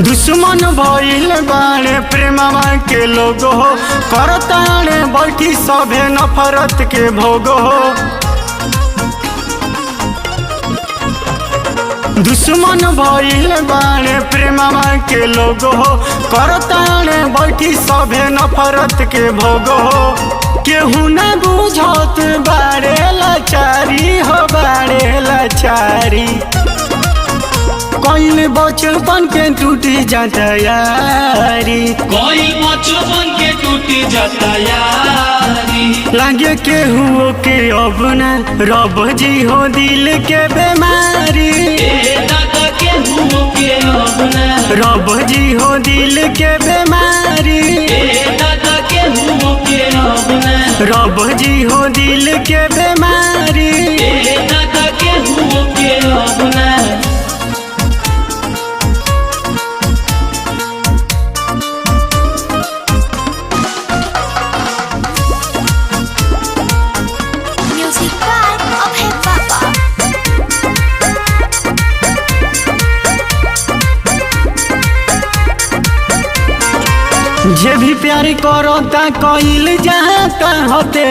दुश्मन भइल बाड़े प्रेमवा के लोग हो, करताड़े बैठी सभे नफरत के भोग हो। दुश्मन भइल बाड़े प्रेमवा के लोग हो, करताड़े बैठी सभे नफरत के भोग हो। केहू न बुझत बाड़े लाचारी हो, बाड़े लाचारी। कोई बचपन के टूटी जाता यारी, कोई बचपन के टूटी जाता यारी। लागे केहू के अब न रब जी हो दिल के बीमारी। दादा केहू के अब न रब जी हो दिल के बीमारी। दादा केहू के अब न रब जी हो दिल के बीमारी। दादा केहू के अब न Music by Abhay Baba. जे भी प्यार करता कइल जाता होते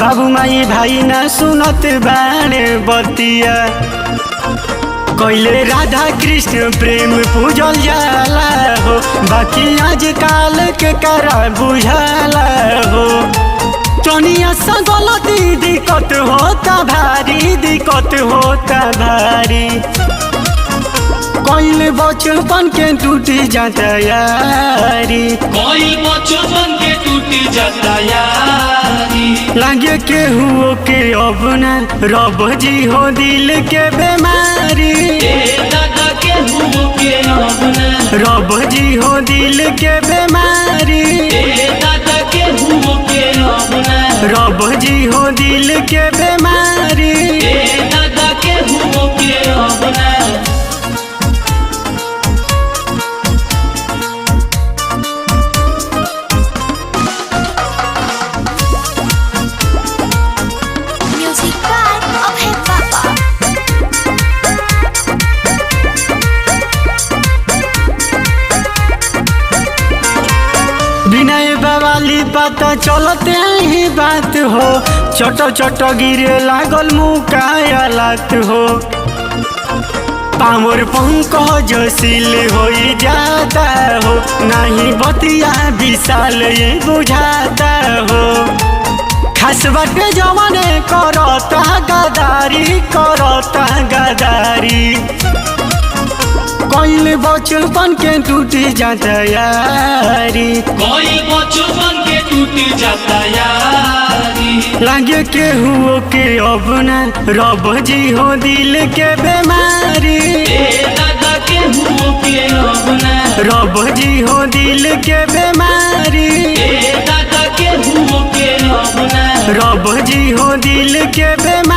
बाबू माई भाई न सुनत बाड़े बतिया। कैले राधा कृष्ण प्रेम पूजल जाला हो, बाकी आजकल के करा बुझाला हो। तनिया सा गलती दिक्कत होता भारी, दिक्कत होता भारी। कोई बचपन के टूटी जाता यारी, कोई बचपन के टूटी जाता यारी। लागे केहू के अब न रब जी हो दिल के बीमारी। दादा केहू के अब न रब जी हो दिल के बीमारी। दादा केहू के अब न रब जी हो दिल के बीमारी। दादा केहू के अब न Music by Abhay Baba. विनय बवाली पता चलते ही बात हो, छोटो छोटो गिरे लागल मुकाया लात हो। पामर पंकज सिल हो जाता हो, नहीं बतिया विशाल ये बुझाता हो। खास बाटे जवाने करता गदारी, करता गदारी। कोई बचपन के टूटी जाता यारी, कोई बचपन के टूटी जाता यारी। लागे केहू के अब न रब जी हो दिल के बीमारी। दादा केहू के अब न रब जी हो दिल के बीमारी। दादा केहू के अब न रब जी हो दिल के बीमारी।